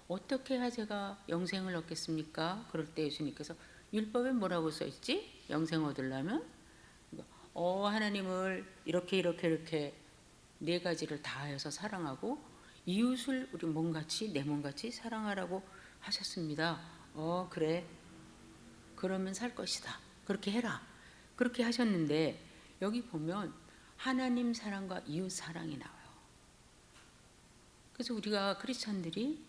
어떻게 해야 제가 영생을 얻겠습니까? 그럴 때 예수님께서 율법에 뭐라고 써 있지? 영생 얻으려면 하나님을 이렇게 네 가지를 다하여서 사랑하고 이웃을 우리 몸같이 내 몸같이 사랑하라고 하셨습니다. 그래. 그러면 살 것이다. 그렇게 해라. 그렇게 하셨는데 여기 보면 하나님 사랑과 이웃 사랑이 나와요. 그래서 우리가 크리스천들이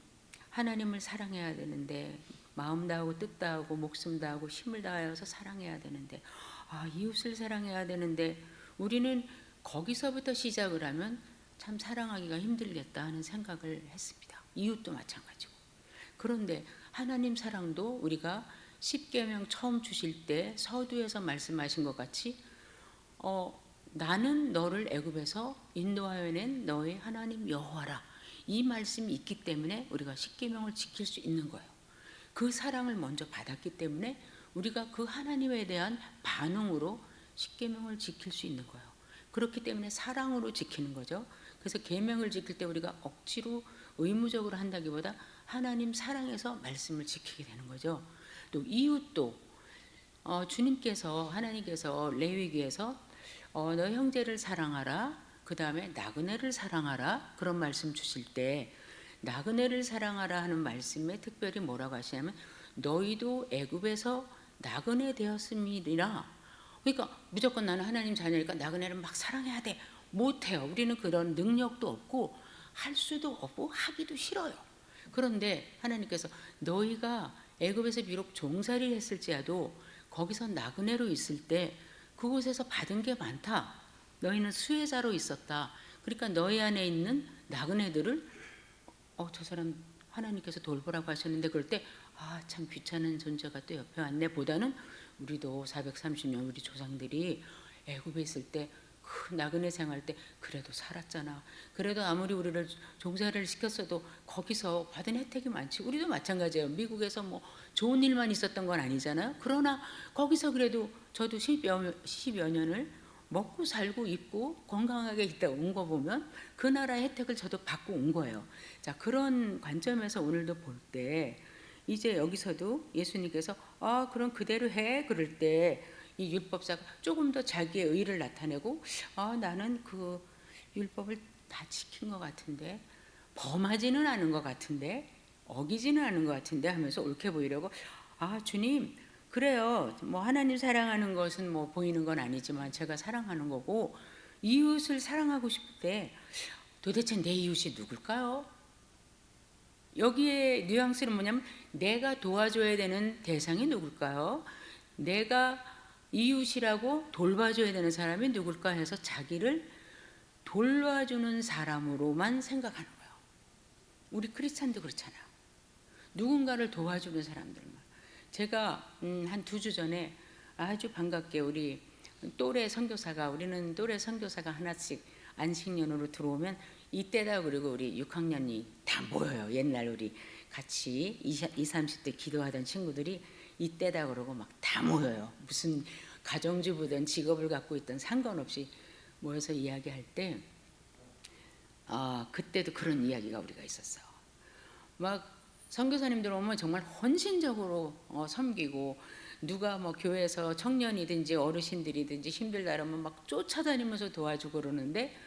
하나님을 사랑해야 되는데 마음 다하고 뜻 다하고 목숨 다하고 힘을 다하여서 사랑해야 되는데 이웃을 사랑해야 되는데 우리는 거기서부터 시작을 하면 참 사랑하기가 힘들겠다 하는 생각을 했습니다. 이웃도 마찬가지고. 그런데 하나님 사랑도 우리가 십계명 처음 주실 때 서두에서 말씀하신 것 같이 나는 너를 애굽에서 인도하여 낸 너의 하나님 여호와라. 이 말씀이 있기 때문에 우리가 십계명을 지킬 수 있는 거예요. 그 사랑을 먼저 받았기 때문에 우리가 그 하나님에 대한 반응으로 십계명을 지킬 수 있는 거예요. 그렇기 때문에 사랑으로 지키는 거죠. 그래서 계명을 지킬 때 우리가 억지로 의무적으로 한다기보다 하나님 사랑해서 말씀을 지키게 되는 거죠. 또 이웃도 주님께서 하나님께서 레위기에서 너 형제를 사랑하라. 그 다음에 나그네를 사랑하라. 그런 말씀 주실 때 나그네를 사랑하라 하는 말씀에 특별히 뭐라고 하시냐면 너희도 애굽에서 나그네 되었음이니라. 그러니까 무조건 나는 하나님 자녀니까 나그네를 막 사랑해야 돼. 못해요. 우리는 그런 능력도 없고 할 수도 없고 하기도 싫어요. 그런데 하나님께서 너희가 애굽에서 비록 종살이를 했을지라도 거기서 나그네로 있을 때 그곳에서 받은 게 많다. 너희는 수혜자로 있었다. 그러니까 너희 안에 있는 나그네들을 저 사람 하나님께서 돌보라고 하셨는데 그럴 때 참 귀찮은 존재가 또 옆에 왔네 보다는 우리도 430년 우리 조상들이 애굽에 있을 때 그 나그네 생활 때 그래도 살았잖아. 그래도 아무리 우리를 종살이를 시켰어도 거기서 받은 혜택이 많지. 우리도 마찬가지예요. 미국에서 뭐 좋은 일만 있었던 건 아니잖아요. 그러나 거기서 그래도 저도 10여 년을 먹고 살고 입고 건강하게 있다 온 거 보면 그 나라의 혜택을 저도 받고 온 거예요. 자, 그런 관점에서 오늘도 볼 때 이제 여기서도 예수님께서 그럼 그대로 해 그럴 때 이 율법사가 조금 더 자기의 의를 나타내고 나는 그 율법을 다 지킨 것 같은데 범하지는 않은 것 같은데 어기지는 않은 것 같은데 하면서 옳게 보이려고 주님 그래요. 뭐 하나님 사랑하는 것은 뭐 보이는 건 아니지만 제가 사랑하는 거고 이웃을 사랑하고 싶을 때 도대체 내 이웃이 누굴까요? 여기에 뉘앙스는 뭐냐면 내가 도와줘야 되는 대상이 누굴까요? 내가 이웃이라고 돌봐줘야 되는 사람이 누굴까 해서 자기를 돌봐주는 사람으로만 생각하는 거예요. 우리 크리스찬도 그렇잖아요. 누군가를 도와주는 사람들만. 제가 한 2주 전에 아주 반갑게 우리 우리는 또래 선교사가 하나씩 안식년으로 들어오면 이때다 그리고 우리 6학년이 다 모여요. 옛날 우리 같이 20, 30대 기도하던 친구들이 이때다 그러고 막 다 모여요. 무슨 가정주부든 직업을 갖고 있든 상관없이 모여서 이야기할 때 그때도 그런 이야기가 우리가 있었어요. 막 선교사님들 오면 정말 헌신적으로 섬기고 누가 뭐 교회에서 청년이든지 어르신들이든지 힘들다 그러면 막 쫓아다니면서 도와주고 그러는데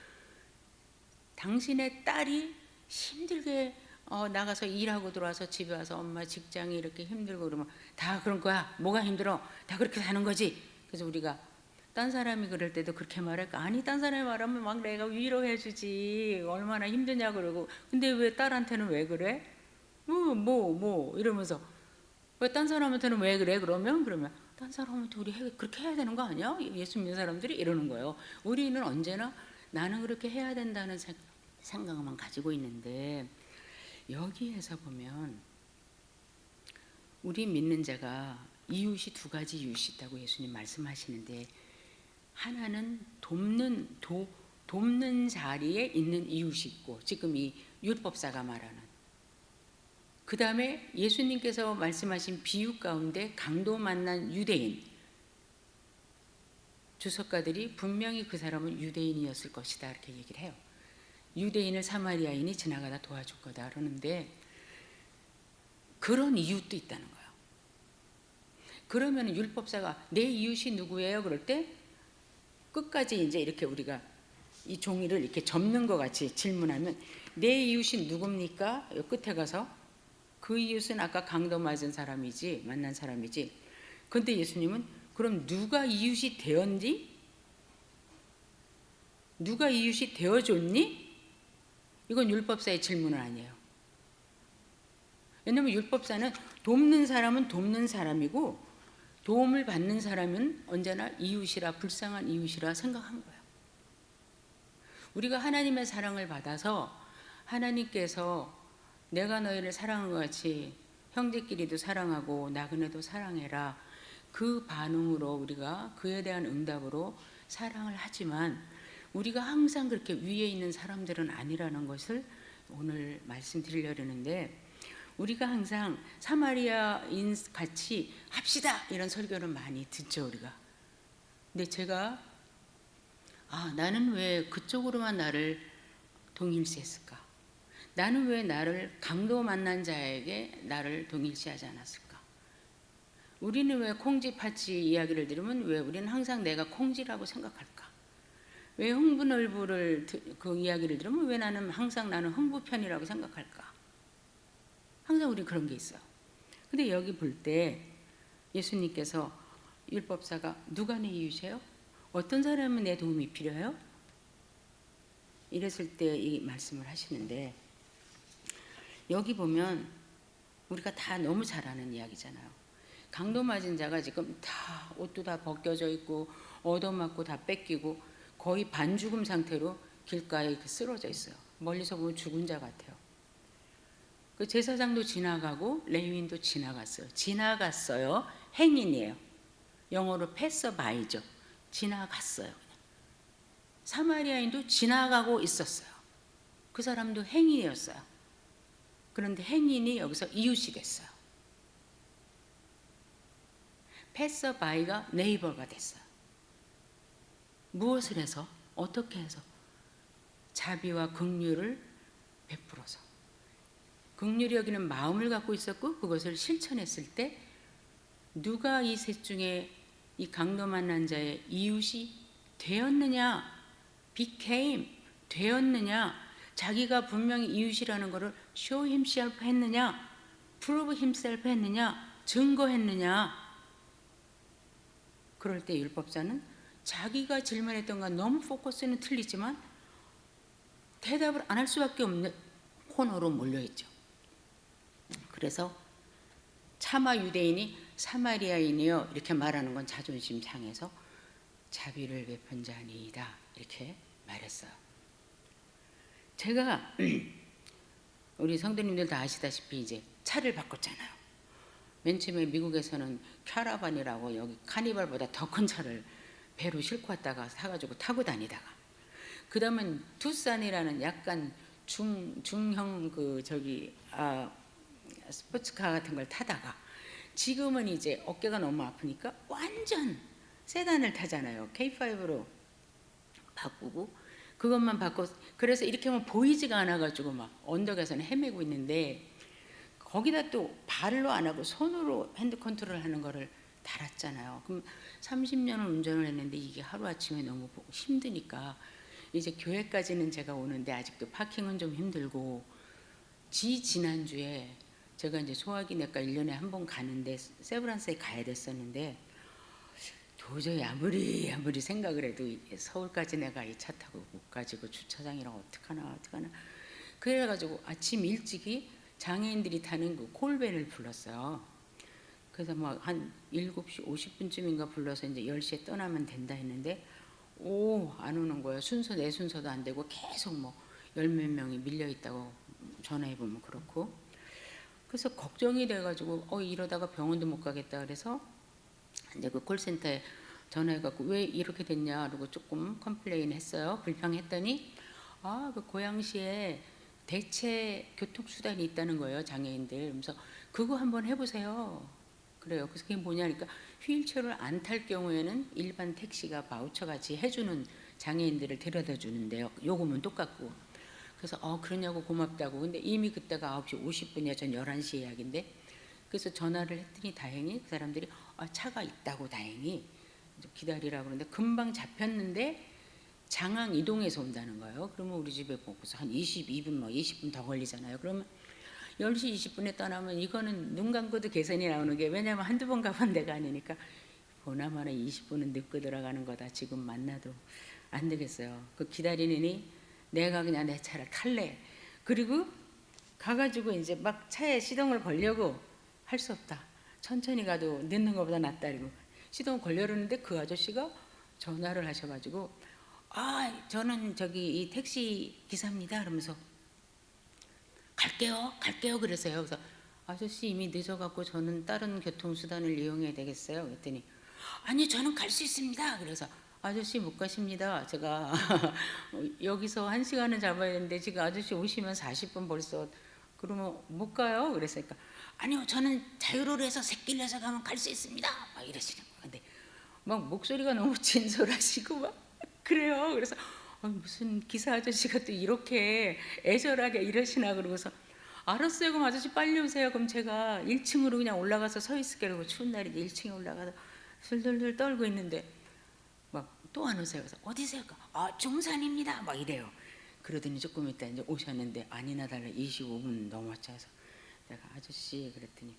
당신의 딸이 힘들게 나가서 일하고 들어와서 집에 와서 엄마 직장이 이렇게 힘들고 그러면 다 그런 거야. 뭐가 힘들어? 다 그렇게 사는 거지. 그래서 우리가 딴 사람이 그럴 때도 그렇게 말할까? 아니 딴 사람이 말하면 막 내가 위로해 주지. 얼마나 힘드냐 그러고. 근데 왜 딸한테는 왜 그래? 이러면서 왜 딴 사람한테는 왜 그래? 그러면 딴 사람한테 우리 그렇게 해야 되는 거 아니야? 예수 믿는 사람들이 이러는 거예요. 우리는 언제나 나는 그렇게 해야 된다는 생각만 가지고 있는데 여기에서 보면 우리 믿는 자가 이웃이 2가지 이웃이 있다고 예수님 말씀하시는데 하나는 돕는 자리에 있는 이웃이 있고 지금 이 율법사가 말하는 그 다음에 예수님께서 말씀하신 비유 가운데 강도 만난 유대인 주석가들이 분명히 그 사람은 유대인이었을 것이다 이렇게 얘기를 해요. 유대인을 사마리아인이 지나가다 도와줄 거다 그러는데 그런 이웃도 있다는 거예요. 그러면 율법사가 내 이웃이 누구예요? 그럴 때 끝까지 이제 이렇게 우리가 이 종이를 이렇게 접는 것 같이 질문하면 내 이웃이 누굽니까? 요 끝에 가서 그 이웃은 아까 강도 맞은 사람이지, 만난 사람이지. 근데 예수님은 그럼 누가 이웃이 되었니? 누가 이웃이 되어줬니? 이건 율법사의 질문은 아니에요. 왜냐하면 율법사는 돕는 사람은 돕는 사람이고 도움을 받는 사람은 언제나 이웃이라, 불쌍한 이웃이라 생각한 거예요. 우리가 하나님의 사랑을 받아서 하나님께서 내가 너희를 사랑한 것 같이 형제끼리도 사랑하고 나그네도 사랑해라, 그 반응으로 우리가 그에 대한 응답으로 사랑을 하지만 우리가 항상 그렇게 위에 있는 사람들은 아니라는 것을 오늘 말씀드리려는데, 우리가 항상 사마리아인 같이 합시다 이런 설교를 많이 듣죠 우리가. 근데 제가 나는 왜 그쪽으로만 나를 동일시했을까? 나는 왜 나를 강도 만난 자에게 나를 동일시하지 않았을까? 우리는 왜 콩쥐 파치 이야기를 들으면 왜 우리는 항상 내가 콩쥐라고 생각할까? 왜 흥부놀부를 그 이야기를 들으면 왜 나는 항상 흥부편이라고 생각할까? 항상 우리 그런 게 있어요. 근데 여기 볼 때 예수님께서 율법사가 누가 내 이웃이에요? 어떤 사람은 내 도움이 필요해요? 이랬을 때 이 말씀을 하시는데, 여기 보면 우리가 다 너무 잘 아는 이야기잖아요. 강도 맞은 자가 지금 다 옷도 다 벗겨져 있고 얻어맞고 다 뺏기고 거의 반죽음 상태로 길가에 이렇게 쓰러져 있어요. 멀리서 보면 죽은 자 같아요. 그 제사장도 지나가고 레위인도 지나갔어요. 행인이에요. 영어로 패서바이죠. 지나갔어요. 사마리아인도 지나가고 있었어요. 그 사람도 행인이었어요. 그런데 행인이 여기서 이웃이 됐어요. 패서바이가 네이버가 됐어요. 무엇을 해서? 어떻게 해서? 자비와 긍휼을 베풀어서. 긍휼이 여기는 마음을 갖고 있었고 그것을 실천했을 때 누가 이 셋 중에 이 강도 만난 자의 이웃이 되었느냐? became, 되었느냐? 자기가 분명히 이웃이라는 것을 show himself 했느냐? prove himself 했느냐? 증거했느냐? 그럴 때 율법사는 자기가 질문했던 건 너무 포커스는 틀리지만 대답을 안 할 수밖에 없는 코너로 몰려있죠. 그래서 차마 유대인이 사마리아인이여 이렇게 말하는 건 자존심 상해서 자비를 베푼 자니이다 이렇게 말했어요. 제가 우리 성도님들 다 아시다시피 이제 차를 바꿨잖아요. 맨 처음에 미국에서는 캐러반이라고 여기 카니발보다 더 큰 차를 배로 싣고 왔다가 사가지고 타고 다니다가, 그 다음은 투싼이라는 약간 중형 스포츠카 같은 걸 타다가, 지금은 이제 어깨가 너무 아프니까 완전 세단을 타잖아요. K5로 바꾸고 그것만 바꿔. 그래서 이렇게 하면 보이지가 않아가지고 막 언덕에서는 헤매고 있는데, 거기다 또 발로 안 하고 손으로 핸드 컨트롤 하는 거를 달았잖아요. 그럼 30년을 운전을 했는데 이게 하루아침에 너무 힘드니까 이제 교회까지는 제가 오는데 아직도 파킹은 좀 힘들고, 지난주에 제가 이제 소화기 내과 1년에 한 번 가는데 세브란스에 가야 됐었는데, 도저히 아무리 생각을 해도 서울까지 내가 이 차 타고 못 가지고 주차장이랑 어떡하나 그래가지고 아침 일찍이 장애인들이 타는 그 콜밴을 불렀어요. 그래서 막 한 7시 50분쯤인가 불러서 이제 10시에 떠나면 된다 했는데 안 오는 거예요. 내 순서도 안 되고 계속 뭐 10몇 명이 밀려 있다고 전화해보면 그렇고. 그래서 걱정이 돼가지고 이러다가 병원도 못 가겠다 그래서 이제 그 콜센터에 전화해갖고 왜 이렇게 됐냐 그러고 조금 컴플레인 했어요. 불평했더니 그 고양시에 대체 교통수단이 있다는 거예요. 장애인들. 그래서 그거 한번 해보세요. 그래요. 그래서 그게 뭐냐니까 휠체어를 안 탈 경우에는 일반 택시가 바우처 같이 해주는 장애인들을 데려다 주는데요. 요금은 똑같고. 그래서 그러냐고 고맙다고. 근데 이미 그때가 9시 50분이야. 전 11시 예약인데 그래서 전화를 했더니 다행히 그 사람들이 차가 있다고 다행히 기다리라고 그러는데 금방 잡혔는데 장항 이동해서 온다는 거예요. 그러면 우리 집에 보고서 한 22분 20분 더 걸리잖아요. 그러면 10시 20분에 떠나면 이거는 눈 감고도 계산이 나오는 게, 왜냐면 한두 번 가본 데가 아니니까 보나마나 20분은 늦고 들어가는 거다. 지금 만나도 안 되겠어요. 그 기다리느니 내가 그냥 내 차를 탈래. 그리고 가가지고 이제 막 차에 시동을 걸려고 할 수 없다. 천천히 가도 늦는 것보다 낫다. 이러고 시동 걸려르는데 그 아저씨가 전화를 하셔가지고 저는 저기 이 택시 기사입니다. 그러면서 갈게요 그래서요. 그래서 아저씨 이미 늦어갖고 저는 다른 교통수단을 이용해야 되겠어요. 그랬더니 아니 저는 갈 수 있습니다. 그래서 아저씨 못 가십니다. 제가 여기서 1시간은 잡아야 되는데 지금 아저씨 오시면 40분 벌써, 그러면 못 가요. 그랬으니까 아니요 저는 자유로를 해서 새길 내서 가면 갈 수 있습니다. 막 이러시는 거예요. 근데 막 목소리가 너무 진솔하시고 막 그래요. 그래서 무슨 기사 아저씨가 또 이렇게 애절하게 이러시나. 그러고서 알았어요. 그럼 아저씨 빨리 오세요. 그럼 제가 1층으로 그냥 올라가서 서 있을게요. 그리고 추운 날인데 1층에 올라가서 술들들 떨고 있는데 막 또 안 오세요. 그래서 어디세요? 중산입니다. 막 이래요. 그러더니 조금 있다 이제 오셨는데 아니나 달라 25분 넘었죠. 그래서 내가 아저씨 그랬더니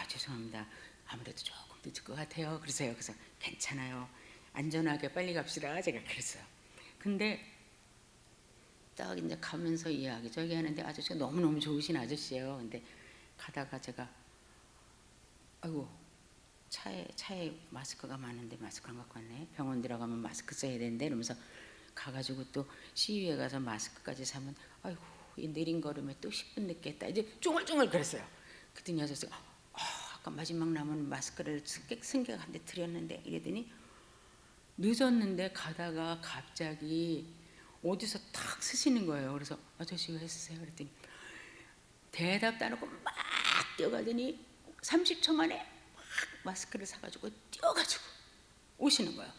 죄송합니다. 아무래도 조금 늦을 것 같아요. 그러세요. 그래서 괜찮아요. 안전하게 빨리 갑시다. 제가 그랬어요. 근데 딱 이제 가면서 이야기 저기 하는데 아저씨가 너무너무 좋으신 아저씨예요. 근데 가다가 제가 아이고 차에 마스크가 많은데 마스크 안 갖고 왔네. 병원 들어가면 마스크 써야 되는데 이러면서 가가지고 또 시위에 가서 마스크까지 사면 아이고 이 느린 걸음에 또 10분 늦겠다. 이제 쫑얼쫑얼 그랬어요. 그랬더니 아저씨가 아까 마지막 남은 마스크를 승객한테 드렸는데 이랬더니 늦었는데 가다가 갑자기 어디서 탁 쓰시는 거예요. 그래서 아저씨 왜 쓰세요? 그랬더니 대답도 안 하고 막 뛰어가더니 30초 만에 막 마스크를 사가지고 뛰어가지고 오시는 거예요.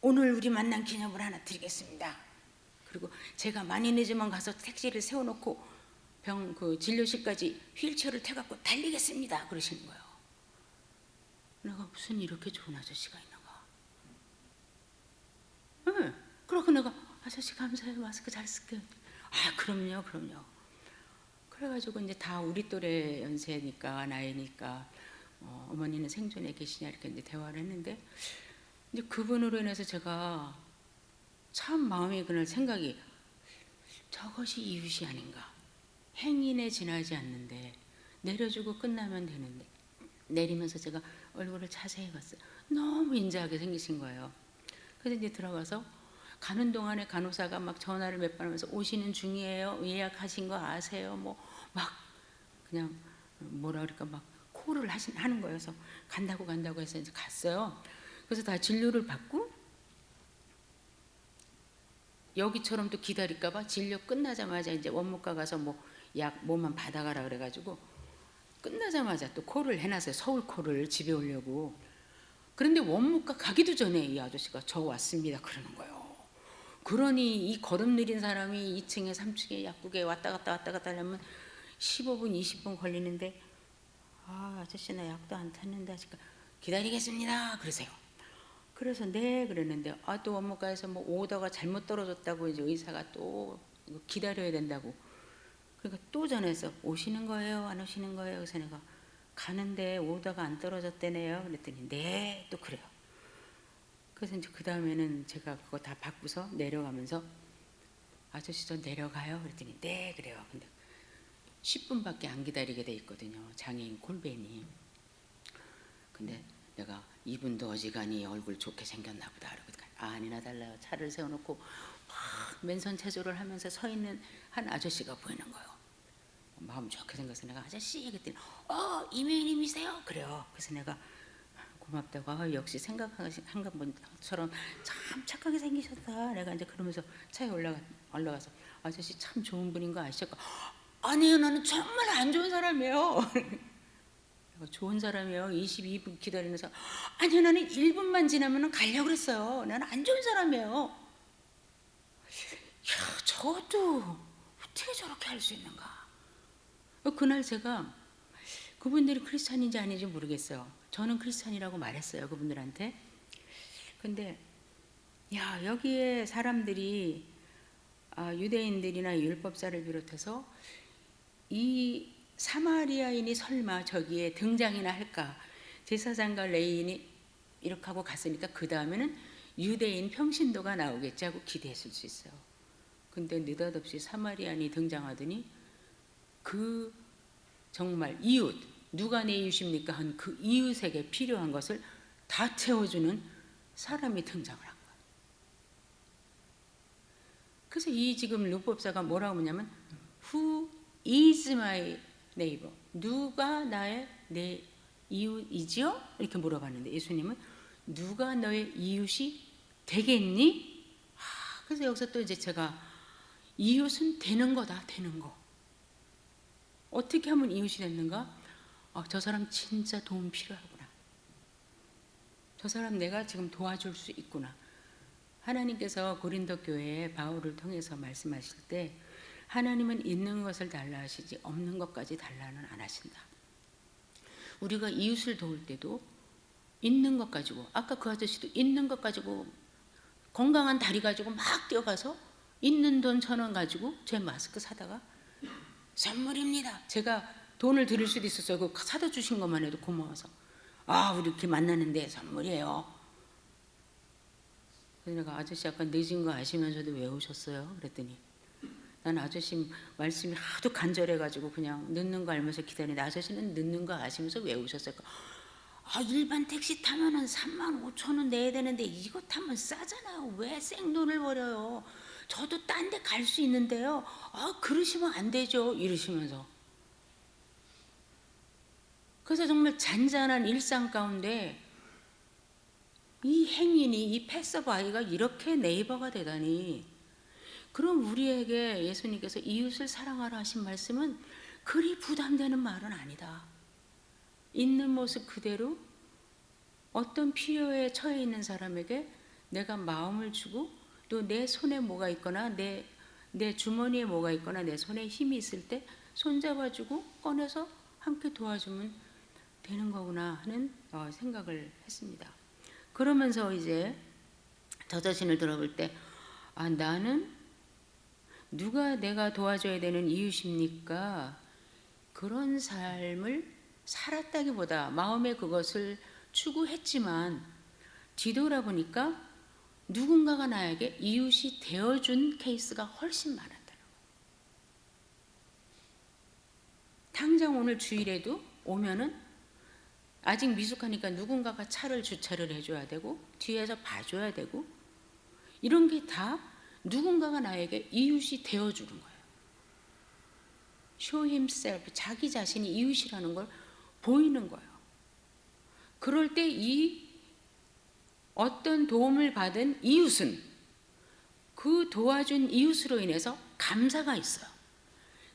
오늘 우리 만난 기념을 하나 드리겠습니다. 그리고 제가 많이 늦으면 가서 택시를 세워놓고 그 진료실까지 휠체어를 태갖고 달리겠습니다. 그러시는 거예요. 내가 무슨 이렇게 좋은 아저씨가 있는가. 네. 그러고 내가 아저씨 감사해요. 마스크 잘 쓸게요. 그럼요. 그래가지고 이제 다 우리 또래 연세니까 나이니까 어머니는 생존에 계시냐 이렇게 이제 대화를 했는데 이제 그분으로 인해서 제가 참 마음이 그날 생각이 저것이 이웃이 아닌가. 행인에 지나지 않는데 내려주고 끝나면 되는데 내리면서 제가 얼굴을 자세히 봤어요. 너무 인자하게 생기신 거예요. 그래서 이제 들어가서 가는 동안에 간호사가 막 전화를 몇 번 하면서 오시는 중이에요. 예약하신 거 아세요? 뭐 막 그냥 뭐라 그럴까 막 콜을 하는 거여서 간다고 해서 이제 갔어요. 그래서 다 진료를 받고 여기처럼 또 기다릴까봐 진료 끝나자마자 이제 원무과 가서 뭐 약 뭐만 받아가라 그래가지고 끝나자마자 또 콜을 해놨어요. 서울 콜을 집에 오려고. 그런데 원무과 가기도 전에 이 아저씨가 저 왔습니다 그러는 거예요. 그러니 이 걸음 느린 사람이 2층에 3층에 약국에 왔다 갔다 하려면 15분 20분 걸리는데 아저씨 나 약도 안 탔는데 아직 기다리겠습니다 그러세요. 그래서 네 그랬는데 또 원무과에서 뭐 오더가 잘못 떨어졌다고 이제 의사가 또 기다려야 된다고. 그러니까 또 전화해서 오시는 거예요 안 오시는 거예요. 그래서 내가 가는데 오더가 안 떨어졌대네요. 그랬더니 네 또 그래요. 그래서 이제 그 다음에는 제가 그거 다 받고서 내려가면서 아저씨 저 내려가요. 그랬더니 네 그래요. 근데 10분밖에 안 기다리게 돼 있거든요. 장애인 콜벤이. 근데 내가 이분도 어지간히 얼굴 좋게 생겼나 보다. 그러니까 아니나 달라요. 차를 세워놓고 막 맨손 체조를 하면서 서 있는 한 아저씨가 보이는 거예요. 마음 좋게 생겨서 내가 아저씨 그랬더니 이메일님이세요? 그래요. 그래서 내가 고맙다고 역시 생각한 분처럼 참 착하게 생기셨다. 내가 이제 그러면서 차에 올라가서 아저씨 참 좋은 분인 거 아시죠? 아니요 나는 정말 안 좋은 사람이에요. 내가 좋은 사람이에요. 22분 기다리면서 아니요 나는 1분만 지나면 가려고 그랬어요. 나는 안 좋은 사람이에요. 저것도 어떻게 저렇게 할 수 있는가. 그날 제가 그분들이 크리스찬인지 아닌지 모르겠어요. 저는 크리스찬이라고 말했어요, 그분들한테. 근데 야, 여기에 사람들이 유대인들이나 율법사를 비롯해서 이 사마리아인이 설마 저기에 등장이나 할까? 제사장과 레위인이 이렇게 하고 갔으니까 그 다음에는 유대인 평신도가 나오겠지 하고 기대했을 수 있어요. 근데 느닷없이 사마리아인이 등장하더니 그 정말 이웃, 누가 내 이웃입니까? 한 그 이웃에게 필요한 것을 다 채워주는 사람이 등장을 한 거예요. 그래서 이 지금 율법사가 뭐라고 하냐면 Who is my neighbor? 누가 나의 내 이웃이지요? 이렇게 물어봤는데 예수님은 누가 너의 이웃이 되겠니? 그래서 여기서 또 이제 제가 이웃은 되는 거다, 되는 거. 어떻게 하면 이웃이 됐는가? 저 사람 진짜 도움 필요하구나. 저 사람 내가 지금 도와줄 수 있구나. 하나님께서 고린도 교회에 바울을 통해서 말씀하실 때 하나님은 있는 것을 달라 하시지 없는 것까지 달라는 안 하신다. 우리가 이웃을 도울 때도 있는 것 가지고, 아까 그 아저씨도 있는 것 가지고 건강한 다리 가지고 막 뛰어가서 있는 돈 1,000원 가지고 제 마스크 사다가 선물입니다. 제가 돈을 드릴 수도 있었어요. 그 사다 주신 것만 해도 고마워서. 우리 이렇게 만나는데 선물이에요. 그래서 내가 아저씨 약간 늦은 거 아시면서도 왜 오셨어요? 그랬더니 난 아저씨 말씀이 하도 간절해가지고 그냥 늦는 거 알면서 기다리는데 아저씨는 늦는 거 아시면서 왜 오셨어요? 일반 택시 타면은 35,000원 내야 되는데 이거 타면 싸잖아요. 왜 생돈을 버려요? 저도 딴 데 갈 수 있는데요. 그러시면 안 되죠. 이러시면서. 그래서 정말 잔잔한 일상 가운데 이 행인이, 이 패서바이가 이렇게 네이버가 되다니. 그럼 우리에게 예수님께서 이웃을 사랑하라 하신 말씀은 그리 부담되는 말은 아니다. 있는 모습 그대로 어떤 필요에 처해 있는 사람에게 내가 마음을 주고 또 내 손에 뭐가 있거나 내 주머니에 뭐가 있거나 내 손에 힘이 있을 때 손잡아주고 꺼내서 함께 도와주면 되는 거구나 하는 생각을 했습니다. 그러면서 이제 저 자신을 돌아볼 때 나는 누가 내가 도와줘야 되는 이웃입니까? 그런 삶을 살았다기보다 마음에 그것을 추구했지만 뒤돌아보니까 누군가가 나에게 이웃이 되어준 케이스가 훨씬 많았다는 거예요. 당장 오늘 주일에도 오면은 아직 미숙하니까 누군가가 차를 주차를 해줘야 되고 뒤에서 봐줘야 되고 이런 게 다 누군가가 나에게 이웃이 되어주는 거예요. Show himself, 자기 자신이 이웃이라는 걸 보이는 거예요. 그럴 때 이 어떤 도움을 받은 이웃은 그 도와준 이웃으로 인해서 감사가 있어요.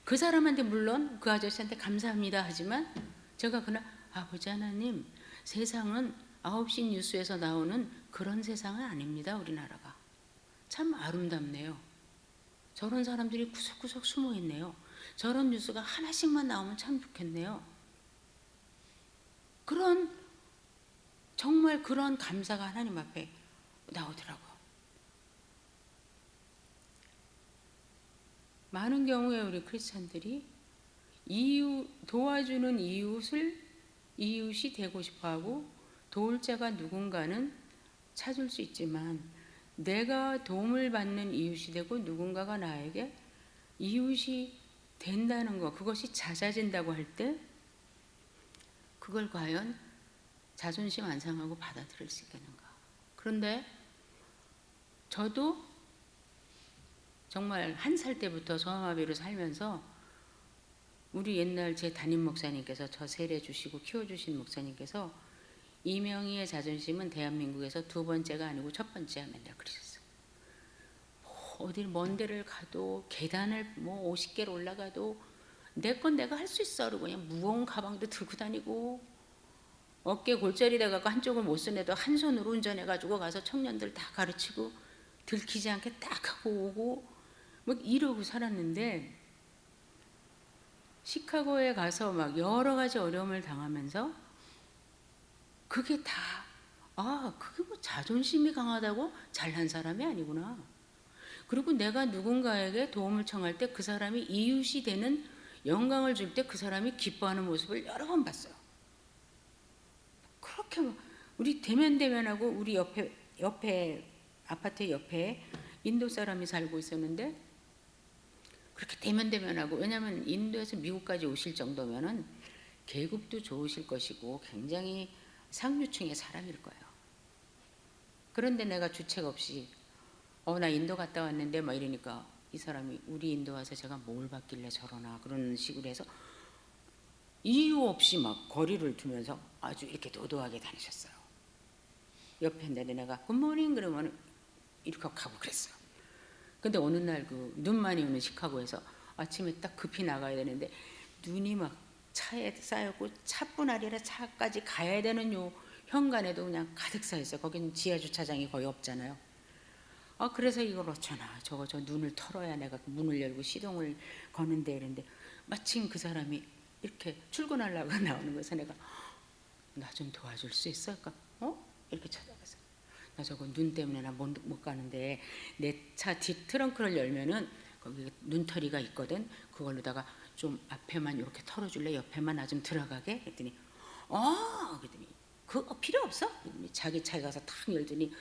그 사람한테 물론 그 아저씨한테 감사합니다 하지만 제가 그날 아버지 하나님, 세상은 9시 뉴스에서 나오는 그런 세상은 아닙니다. 우리나라가. 참 아름답네요. 저런 사람들이 구석구석 숨어 있네요. 저런 뉴스가 하나씩만 나오면 참 좋겠네요. 정말 그런 감사가 하나님 앞에 나오더라고요. 많은 경우에 우리 크리스찬들이 도와주는 이웃이 되고 싶어하고 도울 자가 누군가는 찾을 수 있지만 내가 도움을 받는 이웃이 되고 누군가가 나에게 이웃이 된다는 것, 그것이 잦아진다고 할 때 그걸 과연 자존심 안 상하고 받아들일 수 있겠는가. 그런데 저도 정말 1살 때부터 소아마비로 살면서 우리 옛날 제 담임 목사님께서 저 세례 주시고 키워주신 목사님께서 이명희의 자존심은 대한민국에서 2번째가 아니고 1번째야 맨날 그러셨어요. 어딜 먼 데를 가도 계단을 50개를 올라가도 내 건 내가 할 수 있어. 그러고 그냥 무거운 가방도 들고 다니고 어깨 골절이 돼갖고 한쪽을 못 쓰네도 한 손으로 운전해가지고 가서 청년들 다 가르치고 들키지 않게 딱 하고 오고 막 이러고 살았는데 시카고에 가서 막 여러 가지 어려움을 당하면서 그게 다, 그게 뭐 자존심이 강하다고 잘난 사람이 아니구나. 그리고 내가 누군가에게 도움을 청할 때 그 사람이 이웃이 되는 영광을 줄 때 그 사람이 기뻐하는 모습을 여러 번 봤어요. 그렇게 우리 대면대면하고 우리 옆에 아파트 옆에 인도 사람이 살고 있었는데 그렇게 대면대면하고, 왜냐하면 인도에서 미국까지 오실 정도면은 계급도 좋으실 것이고 굉장히 상류층의 사람일 거예요. 그런데 내가 주책 없이 나 인도 갔다 왔는데 막 이러니까 이 사람이 우리 인도 와서 제가 뭘 받길래 저러나 그런 식으로 해서 이유 없이 막 거리를 두면서 아주 이렇게 도도하게 다니셨어요. 옆에 있는데 내가 굿모닝 그러면 이렇게 가고 그랬어요. 근데 어느 날 그 눈 많이 오는 시카고에서 아침에 딱 급히 나가야 되는데 눈이 막 차에 쌓였고 차뿐 아니라 차까지 가야 되는 요 현관에도 그냥 가득 쌓였어요. 거기는 지하 주차장이 거의 없잖아요. 그래서 이걸 어쩌나 저 눈을 털어야 내가 문을 열고 시동을 거는데 이랬는데 마침 그 사람이 이렇게 출근하려고 나오는 거여서 내가 나 좀 도와줄 수 있을까? 이렇게 쳐다봤어요. 나 저거 눈 때문에 나 못 가는데 내 차 뒷 트렁크를 열면은 거기 눈터리가 있거든. 그걸로다가 좀 앞에만 이렇게 털어줄래? 옆에만 나 좀 들어가게? 그랬더니 그랬더니 그거 필요 없어? 그랬더니 자기 차에 가서 탁 열더니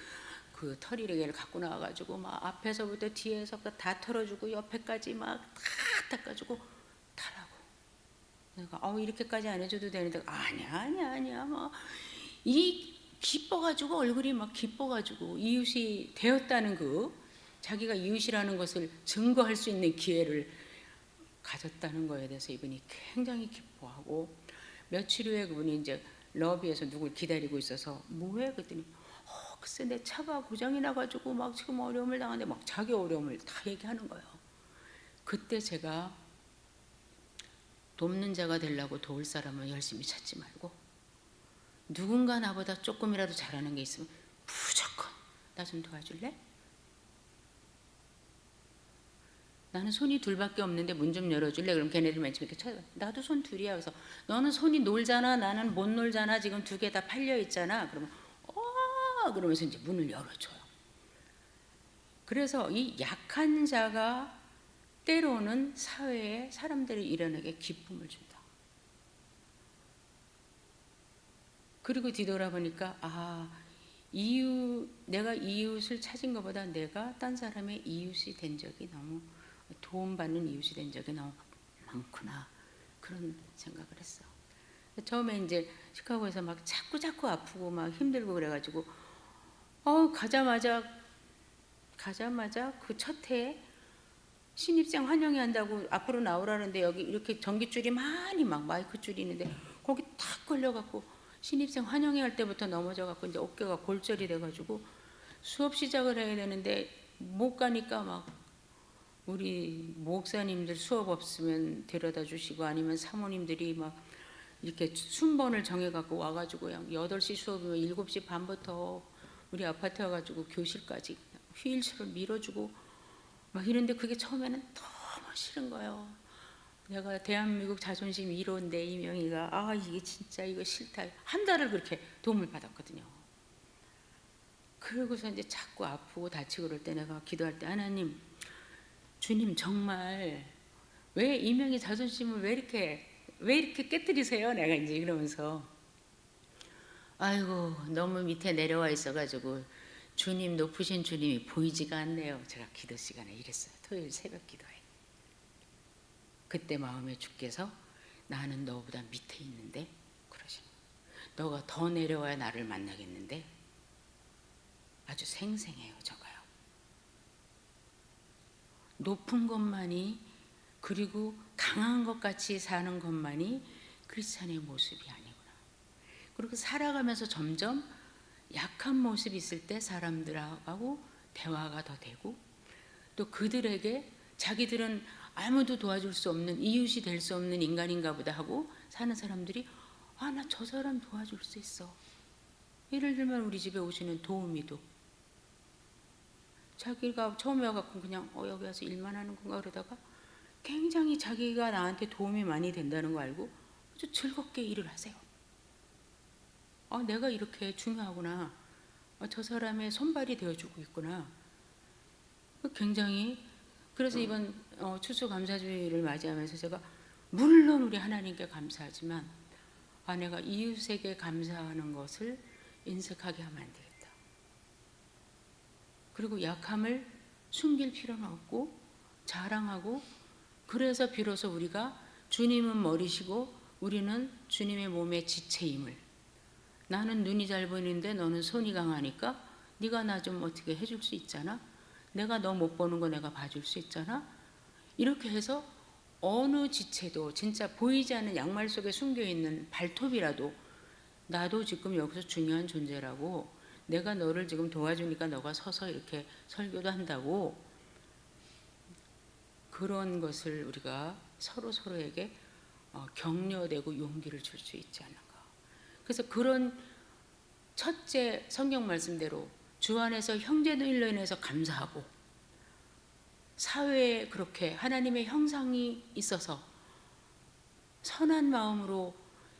그 털이레개를 갖고 나와가지고 막 앞에서부터 뒤에서부터 다 털어주고 옆에까지 막 다 닦아주고 타라고. 내가 이렇게까지 안 해줘도 되는데 아니야 막 이 기뻐가지고 얼굴이 막 기뻐가지고 이웃이 되었다는 자기가 이웃이라는 것을 증거할 수 있는 기회를 가졌다는 거에 대해서 이분이 굉장히 기뻐하고, 며칠 후에 그분이 이제 러비에서 누굴 기다리고 있어서 뭐해? 그랬더니 글쎄 내 차가 고장이 나가지고 막 지금 어려움을 당하는데 막 자기 어려움을 다 얘기하는 거예요. 그때 제가 돕는 자가 되려고 도울 사람을 열심히 찾지 말고 누군가 나보다 조금이라도 잘하는 게 있으면 무조건 나 좀 도와줄래? 나는 손이 둘밖에 없는데 문 좀 열어줄래? 그럼 걔네들 맨 처음에 이렇게 쳐다봐. 나도 손 둘이야. 그래서 너는 손이 놀잖아. 나는 못 놀잖아. 지금 두 개 다 팔려 있잖아. 그러면 그러면서 이제 문을 열어줘요. 그래서 이 약한 자가 때로는 사회에 사람들이 일어나게 기쁨을 준다. 그리고 뒤돌아보니까 내가 이웃을 찾은 것보다 내가 딴 사람의 이웃이 된 적이 너무, 도움받는 이웃이 된 적이 너무 많구나, 그런 생각을 했어. 처음에 이제 시카고에서 막 자꾸 아프고 막 힘들고 그래가지고 가자마자 그 첫 해에 신입생 환영회 한다고 앞으로 나오라는데 여기 이렇게 전깃줄이 많이 막 마이크 줄이 있는데 거기 탁 걸려갖고 신입생 환영회 할 때부터 넘어져갖고 이제 어깨가 골절이 돼가지고 수업 시작을 해야 되는데 못 가니까 막 우리 목사님들 수업 없으면 데려다 주시고 아니면 사모님들이 막 이렇게 순번을 정해갖고 와가지고 8시 수업이면 7시 반부터 우리 아파트 와가지고 교실까지 휠체어를 밀어주고 막 이런데 그게 처음에는 너무 싫은 거예요. 내가 대한민국 자존심 1호인데 이명희가 이게 진짜 이거 싫다. 한 달을 그렇게 도움을 받았거든요. 그러고서 이제 자꾸 아프고 다치고 그럴 때 내가 기도할 때 하나님, 주님 정말 왜 이명희 자존심을 왜 이렇게 깨뜨리세요? 내가 이제 이러면서 아이고 너무 밑에 내려와 있어가지고 주님, 높으신 주님이 보이지가 않네요. 제가 기도 시간에 이랬어요. 토요일 새벽 기도에. 그때 마음에 주께서 나는 너보다 밑에 있는데 그러시는 거예요. 너가 더 내려와야 나를 만나겠는데 아주 생생해요. 저가요. 높은 것만이, 그리고 강한 것 같이 사는 것만이 크리스찬의 모습이 아니구나. 그리고 살아가면서 점점 약한 모습이 있을 때 사람들하고 대화가 더 되고, 또 그들에게 자기들은 아무도 도와줄 수 없는, 이웃이 될 수 없는 인간인가 보다 하고 사는 사람들이 나 저 사람 도와줄 수 있어. 예를 들면 우리 집에 오시는 도우미도 자기가 처음에 와갖고 그냥 여기 와서 일만 하는 건가 그러다가 굉장히 자기가 나한테 도움이 많이 된다는 거 알고 아주 즐겁게 일을 하세요. 내가 이렇게 중요하구나. 저 사람의 손발이 되어주고 있구나. 굉장히, 그래서 이번 추수감사주의를 맞이하면서 제가 물론 우리 하나님께 감사하지만 내가 이웃에게 감사하는 것을 인색하게 하면 안 되겠다. 그리고 약함을 숨길 필요는 없고 자랑하고, 그래서 비로소 우리가 주님은 머리시고 우리는 주님의 몸의 지체임을, 나는 눈이 잘 보이는데 너는 손이 강하니까 네가 나 좀 어떻게 해줄 수 있잖아. 내가 너 못 보는 거 내가 봐줄 수 있잖아. 이렇게 해서 어느 지체도, 진짜 보이지 않는 양말 속에 숨겨있는 발톱이라도 나도 지금 여기서 중요한 존재라고, 내가 너를 지금 도와주니까 너가 서서 이렇게 설교도 한다고, 그런 것을 우리가 서로에게 격려되고 용기를 줄 수 있지 않는가. 그래서 그런 첫째 성경 말씀대로 주 안에서 형제들로 인해서 감사하고, 사회에 그렇게 하나님의 형상이 있어서 선한 마음으로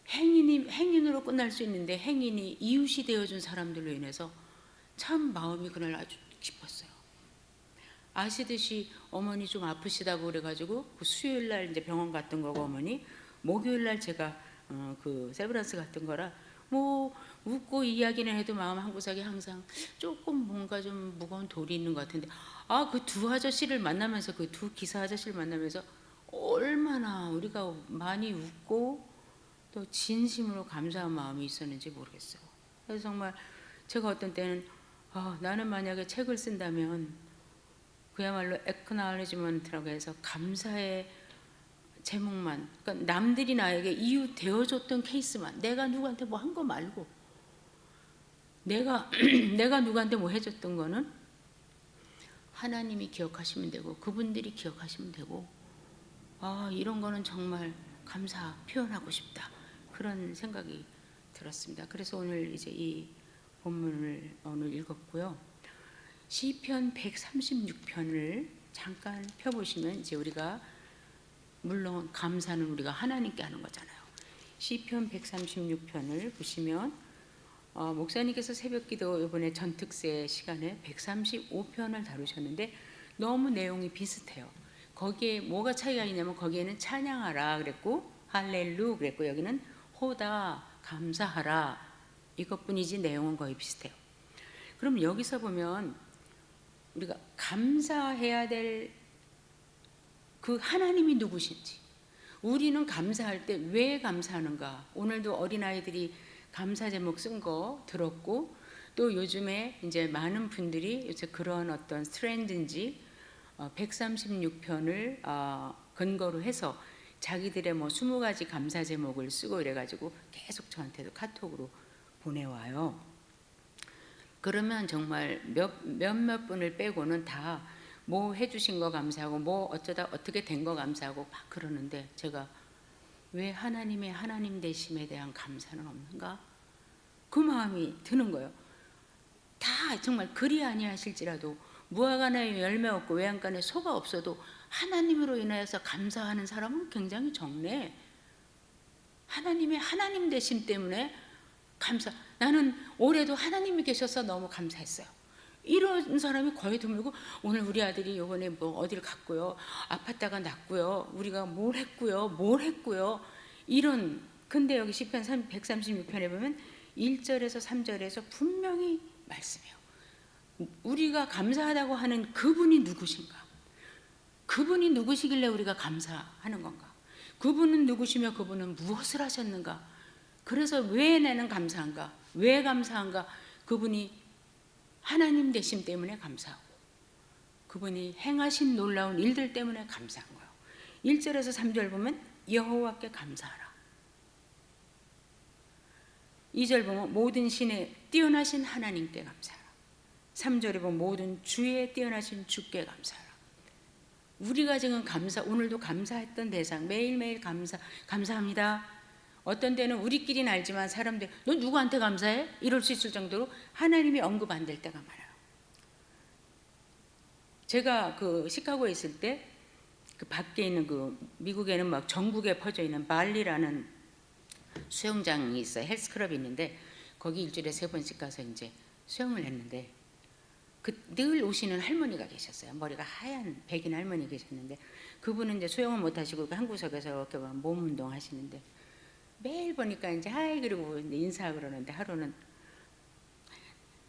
행인으로 끝날 수 있는데 행인이 이웃이 되어준 사람들로 인해서 참 마음이 그날 아주 기뻤어요. 아시듯이 어머니 좀 아프시다고 그래가지고 그 수요일 날 이제 병원 갔던 거고, 어머니 목요일 날 제가 그 세브란스 갔던 거라 뭐 웃고 이야기는 해도 마음 한구석에 항상 조금 뭔가 좀 무거운 돌이 있는 것 같은데, 그 두 아저씨를 만나면서, 그 두 기사 아저씨를 만나면서 얼마나 우리가 많이 웃고 또 진심으로 감사한 마음이 있었는지 모르겠어요. 그래서 정말 제가 어떤 때는 나는 만약에 책을 쓴다면 그야말로 acknowledgement라고 해서 감사의 제목만, 그러니까 남들이 나에게 이웃 되어줬던 케이스만, 내가 누구한테 뭐 한 거 말고, 내가 누구한테 뭐 해줬던 거는 하나님이 기억하시면 되고 그분들이 기억하시면 되고, 이런 거는 정말 감사 표현하고 싶다, 그런 생각이 들었습니다. 그래서 오늘 이제 이 본문을 오늘 읽었고요. 시편 136편을 잠깐 펴보시면, 이제 우리가 물론 감사는 우리가 하나님께 하는 거잖아요. 시편 136편을 보시면 목사님께서 새벽기도 이번에 전특세 시간에 135편을 다루셨는데 너무 내용이 비슷해요. 거기에 뭐가 차이가 있냐면, 거기에는 찬양하라 그랬고 할렐루 그랬고, 여기는 호다 감사하라 이것뿐이지 내용은 거의 비슷해요. 그럼 여기서 보면 우리가 감사해야 될 그 하나님이 누구신지, 우리는 감사할 때 왜 감사하는가, 오늘도 어린아이들이 감사 제목 쓴 거 들었고, 또 요즘에 이제 많은 분들이 요새 그런 어떤 트렌드인지 136편을 근거로 해서 자기들의 뭐 20가지 감사 제목을 쓰고 이래가지고 계속 저한테도 카톡으로 보내와요. 그러면 정말 몇몇 분을 빼고는 다 뭐 해주신 거 감사하고 뭐 어쩌다 어떻게 된 거 감사하고 막 그러는데, 제가 왜 하나님의 하나님 되심에 대한 감사는 없는가, 그 마음이 드는 거예요. 다 정말 그리 아니하실지라도 무화과나무에 열매 없고 외양간에 소가 없어도 하나님으로 인하여서 감사하는 사람은 굉장히 적네. 하나님의 하나님 되심 때문에 감사, 나는 올해도 하나님이 계셔서 너무 감사했어요, 이런 사람이 거의 드물고, 오늘 우리 아들이 요번에 뭐 어디를 갔고요, 아팠다가 났고요, 우리가 뭘 했고요 이런. 근데 여기 시편 136편에 보면 1절에서 3절에서 분명히 말씀해요. 우리가 감사하다고 하는 그분이 누구신가, 그분이 누구시길래 우리가 감사하는 건가, 그분은 누구시며 그분은 무엇을 하셨는가, 그래서 왜 나는 감사한가, 왜 감사한가, 그분이 하나님 되심 때문에 감사하고 그분이 행하신 놀라운 일들 때문에 감사한 거예요. 1절에서 3절 보면 여호와께 감사하라, 2절 보면 모든 신의 뛰어나신 하나님께 감사하라, 3절에 보면 모든 주의 뛰어나신 주께 감사하라. 우리가 지금 오늘도 감사했던 대상, 매일매일 감사합니다. 어떤 때는 우리끼리는 알지만 사람들 너 누구한테 감사해? 이럴 수 있을 정도로 하나님이 언급 안 될 때가 많아요. 제가 그 시카고에 있을 때 그 밖에 있는 그 미국에는 막 전국에 퍼져 있는 발리라는 수영장이 있어요. 헬스클럽이 있는데 거기 일주일에 3번씩 가서 이제 수영을 했는데 그 늘 오시는 할머니가 계셨어요. 머리가 하얀 백인 할머니 계셨는데 그분은 이제 수영을 못 하시고 한 구석에서 이렇게 몸 운동 하시는데 매일 보니까 이제 하이 그리고 이제 인사 그러는데 하루는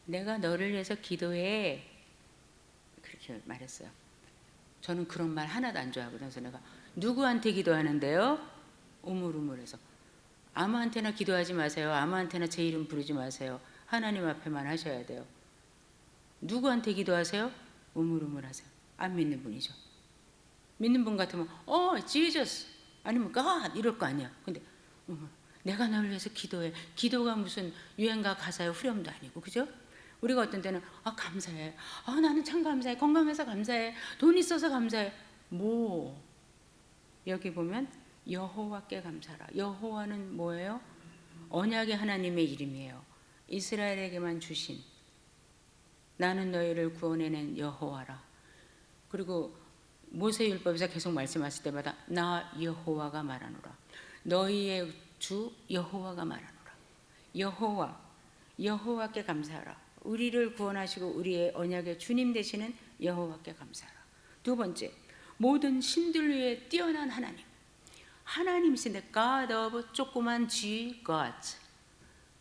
내가 너를 위해서 기도해 그렇게 말했어요. 저는 그런 말 하나도 안 좋아하거든요. 그래서 내가 누구한테 기도하는데요? 우물우물해서 아무한테나 기도하지 마세요. 아무한테나 제 이름 부르지 마세요. 하나님 앞에만 하셔야 돼요. 누구한테 기도하세요? 우물우물하세요. 안 믿는 분이죠. 믿는 분 같으면 Jesus 아니면 God 이럴 거 아니야. 근데 내가 너를 위해서 기도해. 기도가 무슨 유행가 가사의 후렴도 아니고 그죠? 우리가 어떤 때는 감사해. 나는 참 감사해. 건강해서 감사해. 돈 있어서 감사해. 뭐 여기 보면 여호와께 감사하라. 여호와는 뭐예요? 언약의 하나님의 이름이에요. 이스라엘에게만 주신 나는 너희를 구원해낸 여호와라. 그리고 모세율법에서 계속 말씀하실 때마다 나 여호와가 말하노라. 너희의 주 여호와가 말하노라. 여호와께 감사하라. 우리를 구원하시고 우리의 언약의 주님 되시는 여호와께 감사하라. 두 번째, 모든 신들 위에 뛰어난 하나님이신데 God of 조그만 G, God,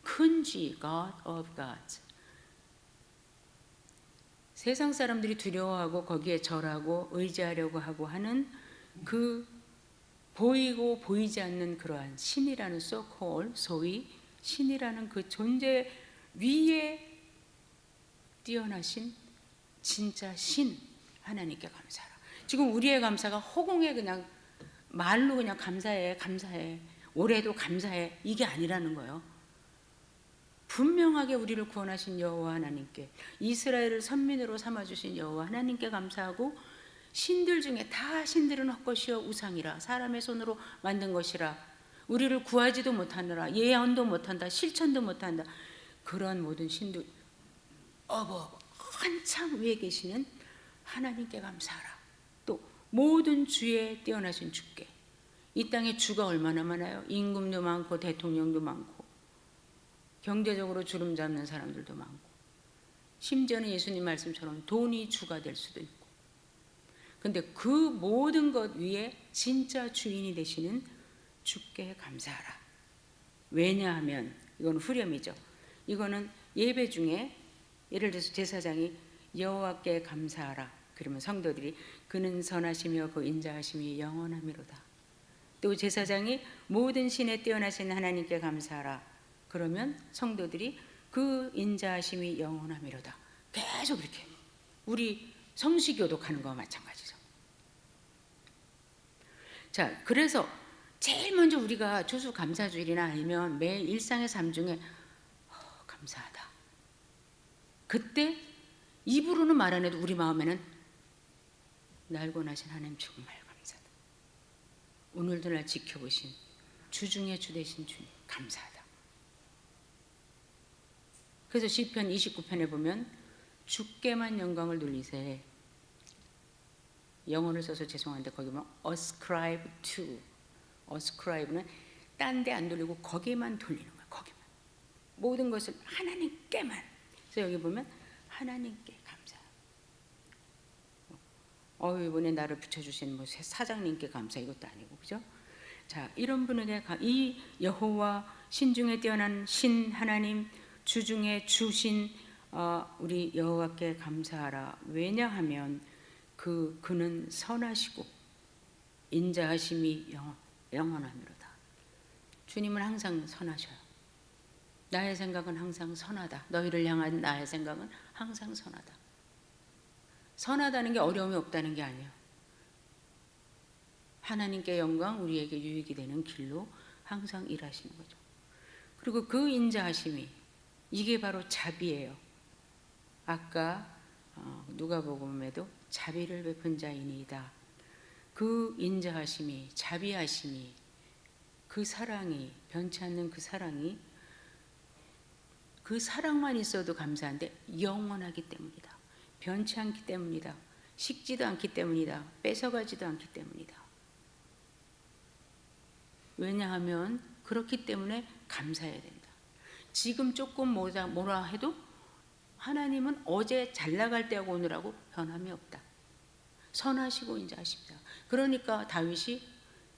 큰 G, God of gods. 세상 사람들이 두려워하고 거기에 절하고 의지하려고 하고 하는 그 보이고 보이지 않는 그러한 신이라는 so-called 소위 신이라는 그 존재 위에 뛰어나신 진짜 신 하나님께 감사하라. 지금 우리의 감사가 허공에 그냥 말로 그냥 감사해 올해도 감사해 이게 아니라는 거예요. 분명하게 우리를 구원하신 여호와 하나님께 이스라엘을 선민으로 삼아주신 여호와 하나님께 감사하고 신들 중에 다 신들은 헛것이요 우상이라 사람의 손으로 만든 것이라 우리를 구하지도 못하느라 예언도 못한다 실천도 못한다 그런 모든 신들 한참 위에 계시는 하나님께 감사하라. 또 모든 주에 뛰어나신 주께 이 땅에 주가 얼마나 많아요. 임금도 많고 대통령도 많고 경제적으로 주름 잡는 사람들도 많고 심지어는 예수님 말씀처럼 돈이 주가 될 수도 있고 근데 그 모든 것 위에 진짜 주인이 되시는 주께 감사하라. 왜냐하면 이건 후렴이죠. 이거는 예배 중에 예를 들어서 제사장이 여호와께 감사하라 그러면 성도들이 그는 선하시며 그 인자하심이 영원하미로다. 또 제사장이 모든 신에 뛰어나신 하나님께 감사하라 그러면 성도들이 그 인자하심이 영원하미로다. 계속 이렇게 우리 성시교독하는 거와 마찬가지죠. 자, 그래서 제일 먼저 우리가 추수감사주일이나 아니면 매일 일상의 삶 중에 감사하다. 그때 입으로는 말 안 해도 우리 마음에는 날 권하신 하나님 정말 감사하다. 오늘도 날 지켜보신 주 중에 주 되신 주님 감사하다. 그래서 시편 29편에 보면 주께만 영광을 돌리세. 영어를 써서 죄송한데 거기 보면 ascribe to. ascribe는 딴 데 안 돌리고 거기만 돌리는 거야. 거기만. 모든 것을 하나님께만. 그래서 여기 보면 하나님께 감사. 이번에 나를 붙여주신 뭐 사장님께 감사 이것도 아니고 그죠? 자 이런 분에게 이 여호와 신중에 뛰어난 신 하나님 주중에 주신 우리 여호와께 감사하라. 왜냐하면 그는 선하시고 인자하심이 영원하미로다. 주님은 항상 선하셔요. 나의 생각은 항상 선하다. 너희를 향한 나의 생각은 항상 선하다. 선하다는 게 어려움이 없다는 게 아니에요. 하나님께 영광, 우리에게 유익이 되는 길로 항상 일하시는 거죠. 그리고 그 인자하심이 이게 바로 자비예요. 아까 누가복음에도 자비를 베푼 자이니이다. 그 인자하심이 자비하심이 그 사랑이 변치 않는 그 사랑이 그 사랑만 있어도 감사한데 영원하기 때문이다. 변치 않기 때문이다. 식지도 않기 때문이다. 뺏어가지도 않기 때문이다. 왜냐하면 그렇기 때문에 감사해야 된다. 지금 조금 뭐라 해도 하나님은 어제 잘 나갈 때하고 오늘하고 변함이 없다. 선하시고 인자하십니다. 그러니까 다윗이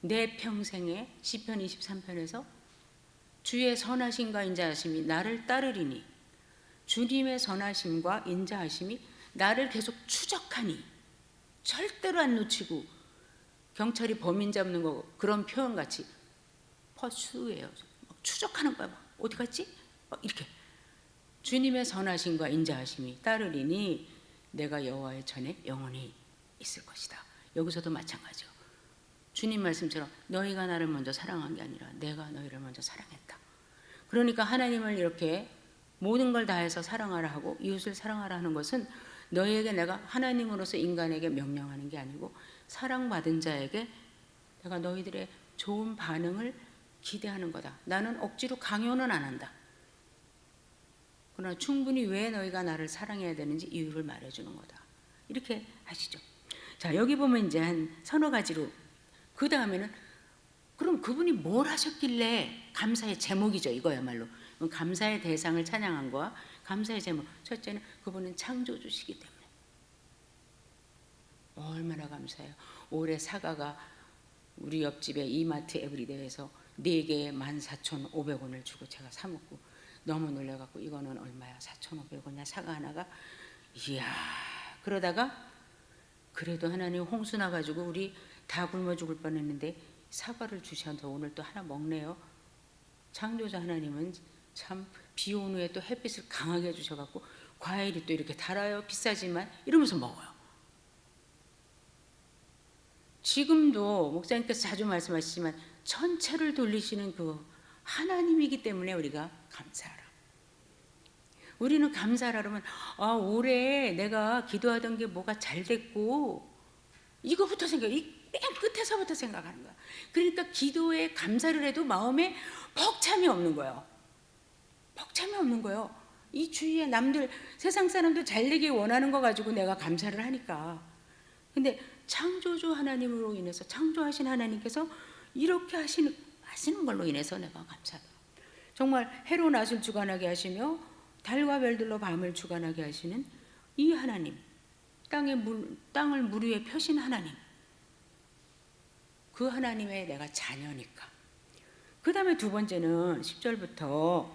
내 평생에 시편 23편에서 주의 선하심과 인자하심이 나를 따르리니 주님의 선하심과 인자하심이 나를 계속 추적하니 절대로 안 놓치고 경찰이 범인 잡는 거 그런 표현같이 퍼스예요. 추적하는 거야. 막 어디 갔지? 막 이렇게 주님의 선하심과 인자하심이 따르리니 내가 여호와의 전에 영원히 있을 것이다. 여기서도 마찬가지죠. 주님 말씀처럼 너희가 나를 먼저 사랑한 게 아니라 내가 너희를 먼저 사랑했다. 그러니까 하나님을 이렇게 모든 걸 다해서 사랑하라 하고 이웃을 사랑하라 하는 것은 너희에게 내가 하나님으로서 인간에게 명령하는 게 아니고 사랑받은 자에게 내가 너희들의 좋은 반응을 기대하는 거다. 나는 억지로 강요는 안 한다. 그러나 충분히 왜 너희가 나를 사랑해야 되는지 이유를 말해주는 거다. 이렇게 하시죠. 자, 여기 보면 이제 한 서너 가지로, 그 다음에는 그럼 그분이 뭘 하셨길래, 감사의 제목이죠. 이거야말로 감사의 대상을 찬양한 거와 감사의 제목. 첫째는 그분은 창조주시기 때문에 얼마나 감사해요. 올해 사과가 우리 옆집에 이마트 에브리데이에서 4개에 14,500원을 주고 제가 사 먹고 너무 놀래갖고 이거는 얼마야? 4,500원이야 사과 하나가? 이야. 그러다가 그래도 하나님 홍수 나가지고 우리 다 굶어 죽을 뻔했는데 사과를 주셔서 오늘 또 하나 먹네요. 창조자 하나님은 참 비 온 후에 또 햇빛을 강하게 해주셔갖고 과일이 또 이렇게 달아요. 비싸지만 이러면서 먹어요. 지금도 목사님께서 자주 말씀하시지만 천체를 돌리시는 그 하나님이기 때문에 우리가 감사하라. 우리는 감사하라 그러면 올해 내가 기도하던 게 뭐가 잘 됐고 이거부터 맨 끝에서부터 생각하는 거야. 그러니까 기도에 감사를 해도 마음에 벅참이 없는 거예요. 벅참이 없는 거예요. 이 주위에 남들 세상 사람들 잘 되길 원하는 거 가지고 내가 감사를 하니까. 근데 창조주 하나님으로 인해서 창조하신 하나님께서 이렇게 하시는 걸로 인해서 내가 감사하다. 정말 해로 낮을 주관하게 하시며 달과 별들로 밤을 주관하게 하시는 이 하나님, 땅을 물 위에 펴신 하나님, 그 하나님의 내가 자녀니까. 그 다음에 두 번째는 10절부터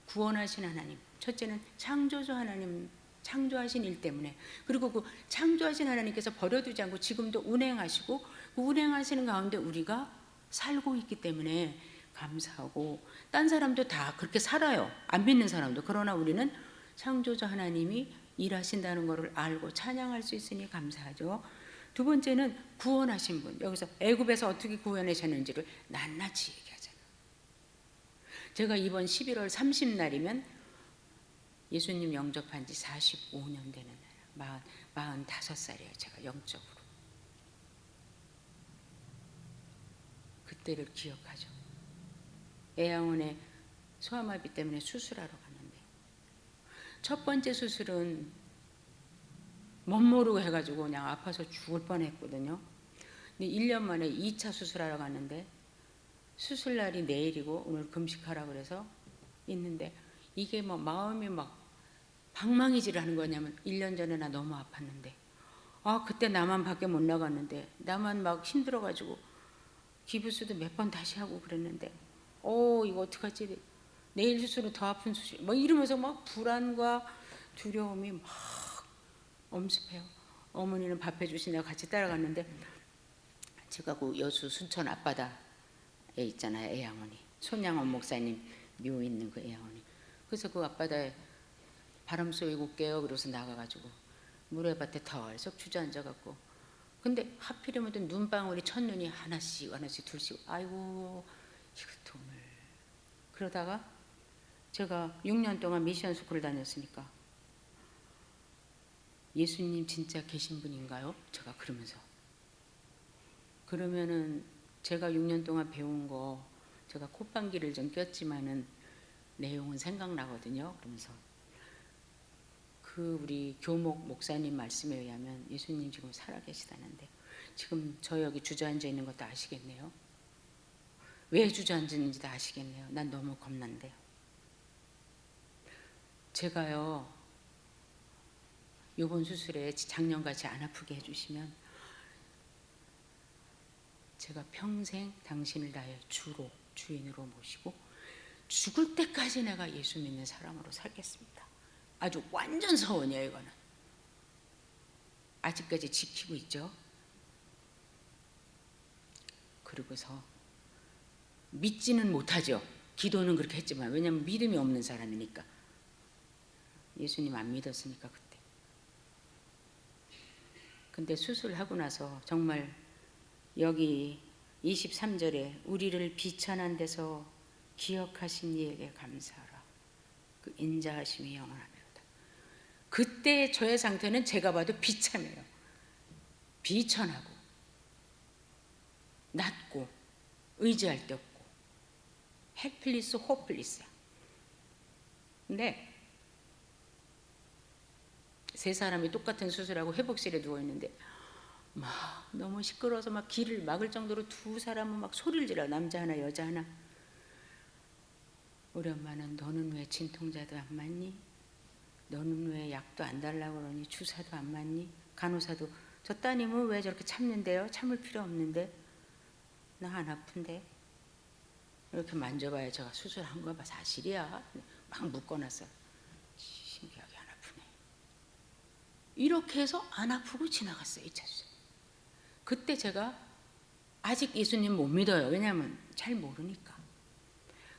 구원하신 하나님. 첫째는 창조주 하나님, 창조하신 일 때문에, 그리고 그 창조하신 하나님께서 버려두지 않고 지금도 운행하시고 그 운행하시는 가운데 우리가 살고 있기 때문에 감사하고, 딴 사람도 다 그렇게 살아요. 안 믿는 사람도. 그러나 우리는 창조주 하나님이 일하신다는 것을 알고 찬양할 수 있으니 감사하죠. 두 번째는 구원하신 분. 여기서 애굽에서 어떻게 구원하셨는지를 낱낱이 얘기하잖아요. 제가 이번 11월 30날이면 예수님 영접한 지 45년 되는 날, 45살이에요. 제가 영적으로. 그때를 기억하죠. 애양원에 소아마비 때문에 수술하러 갔는데 첫 번째 수술은 못 모르고 해가지고 그냥 아파서 죽을 뻔했거든요. 근데 1년 만에 2차 수술하러 갔는데 수술날이 내일이고 오늘 금식하라 그래서 있는데 이게 뭐 마음이 막 방망이질 하는 거냐면 1년 전에 나 너무 아팠는데 그때 나만 밖에 못 나갔는데 나만 막 힘들어가지고 기부스도 몇 번 다시 하고 그랬는데 이거 어떡하지, 내일 수술은 더 아픈 수술, 뭐 이러면서 막 불안과 두려움이 막 엄습해요. 어머니는 밥 해주시냐고 같이 따라갔는데 제가 그 여수 순천 앞바다에 있잖아요. 애양원이 손양원 목사님 묘 있는 그 애양원이. 그래서 그 앞바다에 바람 쏘이고 깨요. 그래서 나가가지고 모래밭에 덜썩 주저앉아갖고, 근데 하필이면 또 눈방울이 첫눈이 하나씩 둘씩, 아이고 이것도 오늘. 그러다가 제가 6년 동안 미션 스쿨을 다녔으니까 예수님 진짜 계신 분인가요? 제가 그러면은 제가 6년 동안 배운 거 제가 콧방귀를 좀 꼈지만은 내용은 생각나거든요. 그러면서 그 그 우리 교목 목사님 말씀에 의하면 예수님 지금 살아계시다는데 지금 저 여기 주저앉아 있는 것도 아시겠네요. 왜 주저앉았는지도 아시겠네요. 난 너무 겁난데요. 제가요 요번 수술에 작년같이 안 아프게 해주시면 제가 평생 당신을 나의 주로 주인으로 모시고 죽을 때까지 내가 예수 믿는 사람으로 살겠습니다. 아주 완전 서원이에요. 이거는 아직까지 지키고 있죠. 그리고서 믿지는 못하죠. 기도는 그렇게 했지만 왜냐하면 믿음이 없는 사람이니까. 예수님 안 믿었으니까 그때. 근데 수술하고 나서 정말 여기 23절에 우리를 비천한 데서 기억하신 이에게 감사하라. 그 인자하심이 영원하리로다. 그때 저의 상태는 제가 봐도 비참해요. 비천하고 낮고 의지할 데 없고 헬플리스 호플리스야. 근데 세 사람이 똑같은 수술하고 회복실에 누워있는데 막 너무 시끄러워서 막 길을 막을 정도로 두 사람은 막 소리를 질러. 남자 하나 여자 하나. 우리 엄마는 너는 왜 진통제도 안 맞니? 너는 왜 약도 안 달라고 그러니? 주사도 안 맞니? 간호사도 저 따님은 왜 저렇게 참는데요? 참을 필요 없는데. 나 안 아픈데. 이렇게 만져봐야 제가 수술한 거 봐. 사실이야. 막 묶어놨어. 신기하게 안 아프네. 이렇게 해서 안 아프고 지나갔어요. 2차 수술. 그때 제가 아직 예수님 못 믿어요. 왜냐하면 잘 모르니까.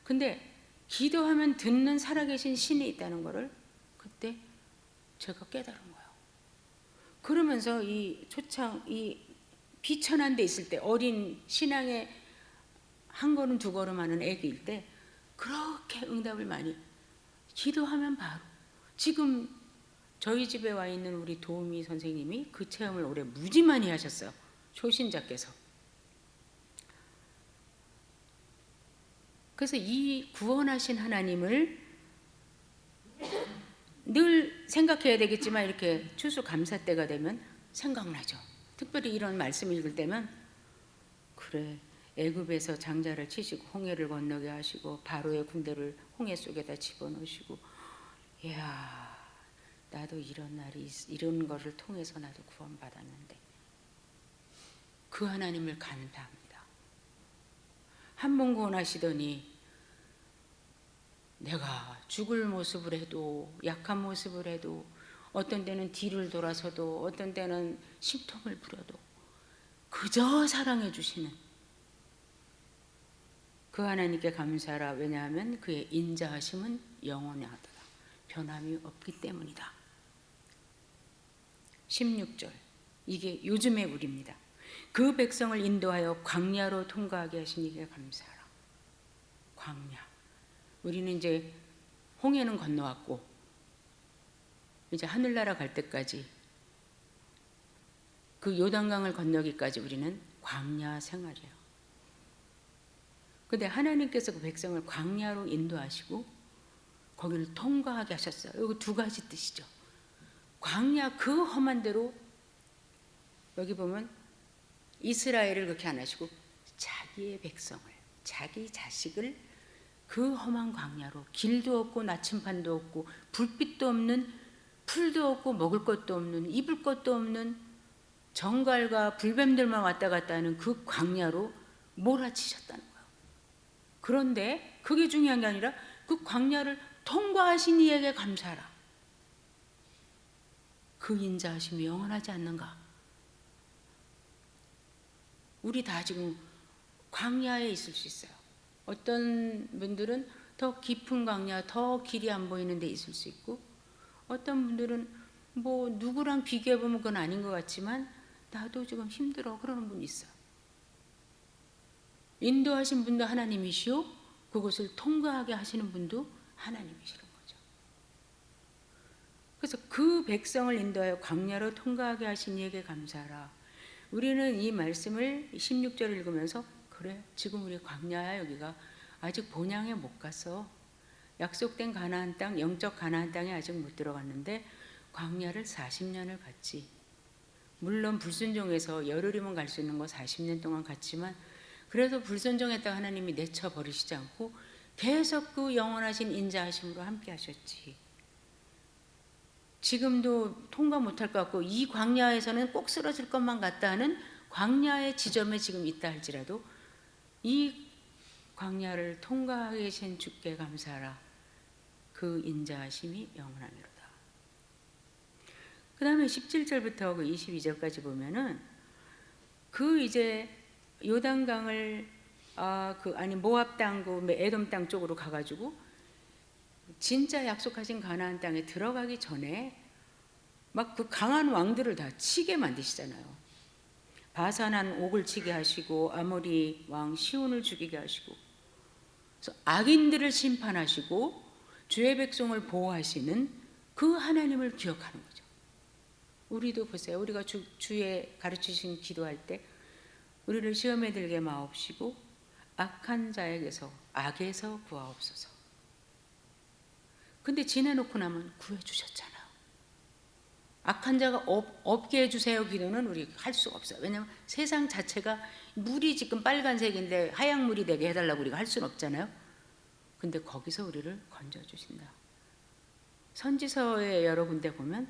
근데 기도하면 듣는 살아계신 신이 있다는 거를 그때 제가 깨달은 거예요. 그러면서 이 초창, 이 비천한 데 있을 때 어린 신앙의 한 걸음 두 걸음 하는 애기일 때 그렇게 응답을 많이 기도하면 바로 지금 저희 집에 와 있는 우리 도우미 선생님이 그 체험을 올해 무지 많이 하셨어요. 초신자께서. 그래서 이 구원하신 하나님을 늘 생각해야 되겠지만 이렇게 추수감사 때가 되면 생각나죠. 특별히 이런 말씀 읽을 때면 그래 애굽에서 장자를 치시고 홍해를 건너게 하시고 바로의 군대를 홍해 속에다 집어넣으시고 이야 나도 이런 거를 통해서 나도 구원받았는데 그 하나님을 감사합니다. 한 번 구원하시더니 내가 죽을 모습을 해도 약한 모습을 해도 어떤 때는 뒤를 돌아서도 어떤 때는 심통을 부려도 그저 사랑해 주시는 그 하나님께 감사하라. 왜냐하면 그의 인자하심은 영원하다. 변함이 없기 때문이다. 16절 이게 요즘의 우리입니다. 그 백성을 인도하여 광야로 통과하게 하신 이에게 감사하라. 광야. 우리는 이제 홍해는 건너왔고 이제 하늘나라 갈 때까지 그 요단강을 건너기까지 우리는 광야 생활이에요. 근데 하나님께서 그 백성을 광야로 인도하시고 거기를 통과하게 하셨어요. 여기 두 가지 뜻이죠. 광야 그 험한 데로 여기 보면 이스라엘을 그렇게 안 하시고 자기의 백성을 자기 자식을 그 험한 광야로 길도 없고 나침반도 없고 불빛도 없는 풀도 없고 먹을 것도 없는 입을 것도 없는 정갈과 불뱀들만 왔다 갔다 하는 그 광야로 몰아치셨다는 거예요. 그런데 그게 중요한 게 아니라 그 광야를 통과하신 이에게 감사하라. 그 인자하심이 영원하지 않는가? 우리 다 지금 광야에 있을 수 있어요. 어떤 분들은 더 깊은 광야, 더 길이 안 보이는 데 있을 수 있고 어떤 분들은 뭐 누구랑 비교해보면 그건 아닌 것 같지만 나도 지금 힘들어 그러는 분이 있어요. 인도하신 분도 하나님이시오 그것을 통과하게 하시는 분도 하나님이시는 거죠. 그래서 그 백성을 인도하여 광야로 통과하게 하신 이에게 감사하라. 우리는 이 말씀을 16절을 읽으면서 그래 지금 우리 광야야. 여기가 아직 본향에 못 갔어. 약속된 가나안 땅 영적 가나안 땅에 아직 못 들어갔는데 광야를 40년을 갔지. 물론 불순종해서 열흘이면 갈 수 있는 거 40년 동안 갔지만 그래도 불순종했다가 하나님이 내쳐버리시지 않고 계속 그 영원하신 인자하심으로 함께 하셨지. 지금도 통과 못할 것 같고 이 광야에서는 꼭 쓰러질 것만 같다 하는 광야의 지점에 지금 있다 할지라도 이 광야를 통과하게 계신 주께 감사하라. 그 인자하심이 영원하미로다. 그 다음에 17절부터 그 22절까지 보면은 그 이제 요단강을 모압 땅, 그 에돔 땅 쪽으로 가가지고 진짜 약속하신 가나안 땅에 들어가기 전에 막 그 강한 왕들을 다 치게 만드시잖아요. 바산한 옥을 치게 하시고 아모리 왕 시온을 죽이게 하시고, 그래서 악인들을 심판하시고 주의 백성을 보호하시는 그 하나님을 기억하는 거죠. 우리도 보세요. 우리가 주의 가르치신 기도할 때 우리를 시험에 들게 마옵시고 악한 자에게서 악에서 구하옵소서. 근데 지내놓고 나면 구해주셨잖아요. 악한 자가 없게 해주세요 기도는 우리 할 수가 없어요. 왜냐하면 세상 자체가 물이 지금 빨간색인데 하얀 물이 되게 해달라고 우리가 할 수는 없잖아요. 근데 거기서 우리를 건져주신다. 선지서에 여러 군데 보면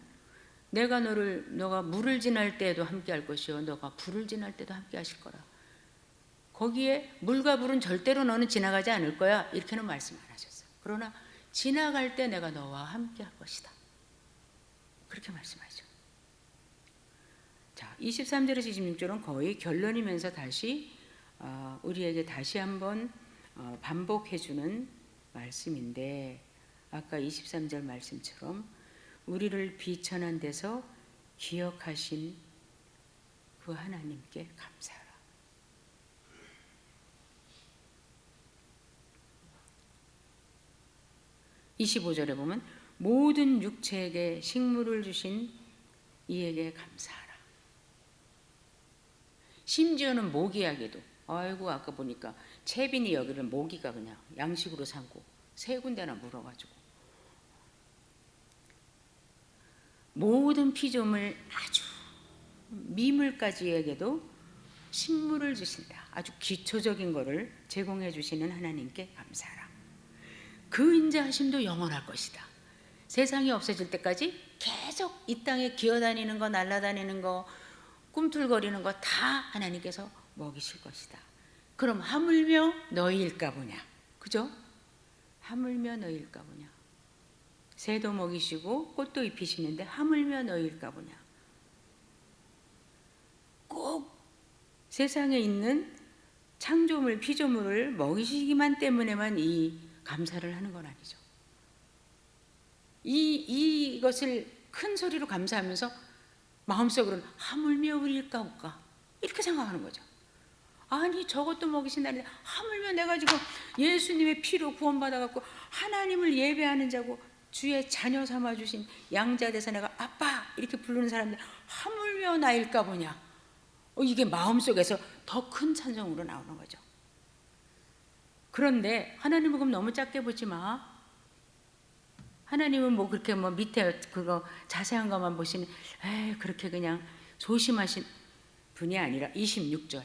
너가 물을 지날 때에도 함께 할 것이요 너가 불을 지날 때도 함께 하실 거라. 거기에 물과 불은 절대로 너는 지나가지 않을 거야 이렇게는 말씀 안 하셨어요. 그러나 지나갈 때 내가 너와 함께 할 것이다. 그렇게 말씀하죠. 자, 23절에서 26절은 거의 결론이면서 다시 우리에게 다시 한번 반복해주는 말씀인데, 아까 23절 말씀처럼 우리를 비천한 데서 기억하신 그 하나님께 감사하라. (25절에) 보면 모든 육체에게 식물을 주신 이에게 감사하라. 심지어는 모기에게도, 아이고 아까 보니까 채빈이 여기를 모기가 그냥 양식으로 삼고 세 군데나 물어가지고 모든 피조물 아주 미물까지에게도 식물을 주신다. 아주 기초적인 거를 제공해 주시는 하나님께 감사하라. 그 인자하심도 영원할 것이다. 세상이 없어질 때까지 계속 이 땅에 기어다니는 거, 날아다니는 거, 꿈틀거리는 거 다 하나님께서 먹이실 것이다. 그럼 하물며 너희일까 보냐, 그죠? 하물며 너희일까 보냐. 새도 먹이시고 꽃도 입히시는데 하물며 너희일까 보냐. 꼭 세상에 있는 창조물, 피조물을 먹이시기만 때문에만 이 감사를 하는 건 아니죠. 이것을 큰 소리로 감사하면서 마음속으로는 하물며 우리일까 볼까 이렇게 생각하는 거죠. 아니 저것도 먹이신다는데 하물며 내가 지금 예수님의 피로 구원받아갖고 하나님을 예배하는 자고 주의 자녀 삼아주신 양자돼서 내가 아빠 이렇게 부르는 사람들 하물며 나일까 보냐. 이게 마음속에서 더 큰 찬송으로 나오는 거죠. 그런데 하나님은 그럼 너무 작게 보지 마. 하나님은 뭐 그렇게 뭐 밑에 그거 자세한 것만 보시면 그렇게 그냥 소심하신 분이 아니라 26절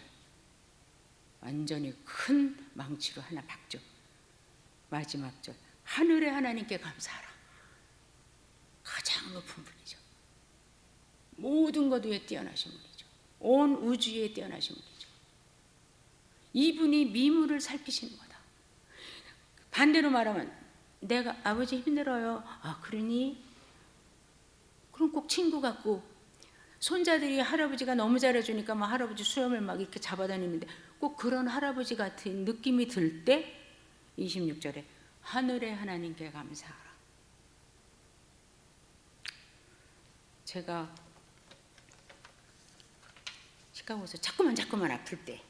완전히 큰 망치로 하나 박죠. 마지막 절 하늘의 하나님께 감사하라. 가장 높은 분이죠. 모든 것 위에 뛰어나신 분이죠. 온 우주에 뛰어나신 분이죠. 이분이 미물을 살피시는 거다. 반대로 말하면 내가 아버지 힘들어요. 그러니? 그럼 꼭 친구 같고 손자들이 할아버지가 너무 잘해주니까 막 할아버지 수염을 막 이렇게 잡아다니는데 꼭 그런 할아버지 같은 느낌이 들 때 26절에 하늘의 하나님께 감사하라. 제가 시카고에서 자꾸만 아플 때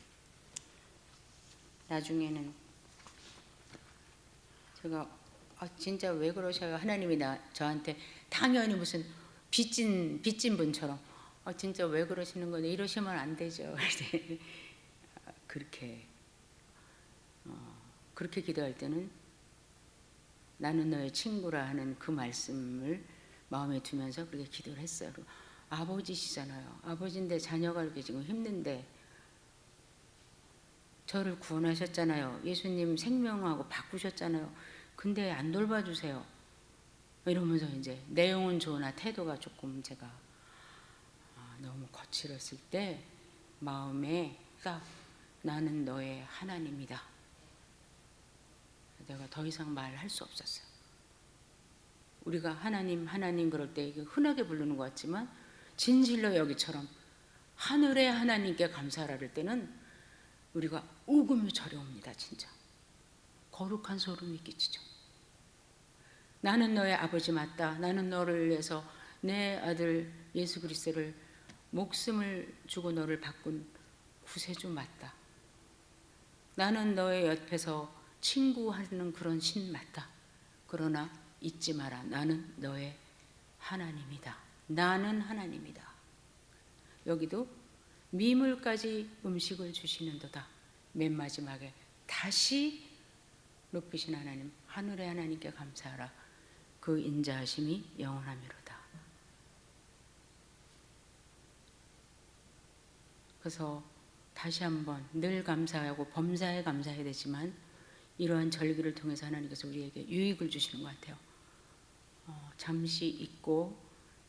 나중에는 제가 진짜 왜 그러셔요? 하나님이 저한테 당연히 무슨 빚진 분처럼 진짜 왜 그러시는 거냐 이러시면 안 되죠. 그렇게 기도할 때는 나는 너의 친구라 하는 그 말씀을 마음에 두면서 그렇게 기도를 했어요. 아버지시잖아요. 아버지인데 자녀가 이렇게 지금 힘든데 저를 구원하셨잖아요. 예수님 생명하고 바꾸셨잖아요. 근데 안 돌봐주세요. 이러면서 이제 내용은 좋으나 태도가 조금 제가 너무 거칠었을 때 마음에 딱 나는 너의 하나님이다. 내가 더 이상 말할 수 없었어요. 우리가 하나님 하나님 그럴 때 이게 흔하게 부르는 것 같지만 진실로 여기처럼 하늘의 하나님께 감사할 때는 우리가 우금이 저려옵니다. 진짜 거룩한 소름이 끼치죠. 나는 너의 아버지 맞다. 나는 너를 위해서 내 아들 예수 그리스도를 목숨을 주고 너를 바꾼 구세주 맞다. 나는 너의 옆에서 친구하는 그런 신 맞다. 그러나 잊지 마라. 나는 너의 하나님이다. 나는 하나님이다. 여기도 미물까지 음식을 주시는도다. 맨 마지막에 다시 높이신 하나님, 하늘의 하나님께 감사하라. 그 인자하심이 영원하미로다. 그래서 다시 한번 늘 감사하고 범사에 감사해야 되지만 이러한 절기를 통해서 하나님께서 우리에게 유익을 주시는 것 같아요. 잠시 잊고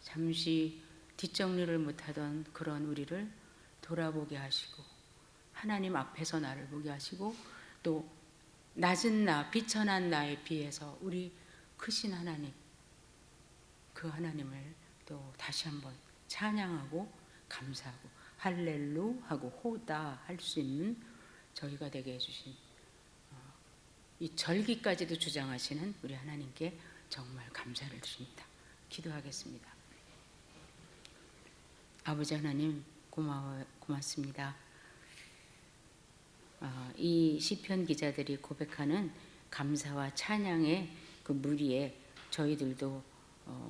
잠시 뒷정리를 못하던 그런 우리를 돌아보게 하시고 하나님 앞에서 나를 보게 하시고 또 낮은 나, 비천한 나에 비해서 우리 크신 하나님, 그 하나님을 또 다시 한번 찬양하고 감사하고 할렐루 하고 호다 할 수 있는 저희가 되게 해주신 이 절기까지도 주장하시는 우리 하나님께 정말 감사를 드립니다. 기도하겠습니다. 아버지 하나님 고맙습니다. 이 시편 기자들이 고백하는 감사와 찬양의 그 무리에 저희들도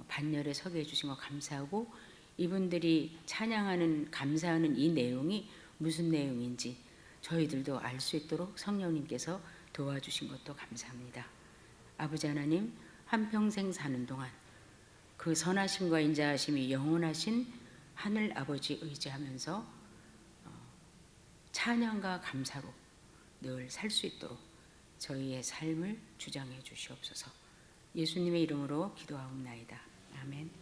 반열에 서게 해주신 거 감사하고 이분들이 찬양하는 감사하는 이 내용이 무슨 내용인지 저희들도 알 수 있도록 성령님께서 도와주신 것도 감사합니다. 아버지 하나님 한평생 사는 동안 그 선하심과 인자하심이 영원하신 하늘 아버지 의지하면서 찬양과 감사로 늘 살 수 있도록 저희의 삶을 주장해 주시옵소서. 예수님의 이름으로 기도하옵나이다. 아멘.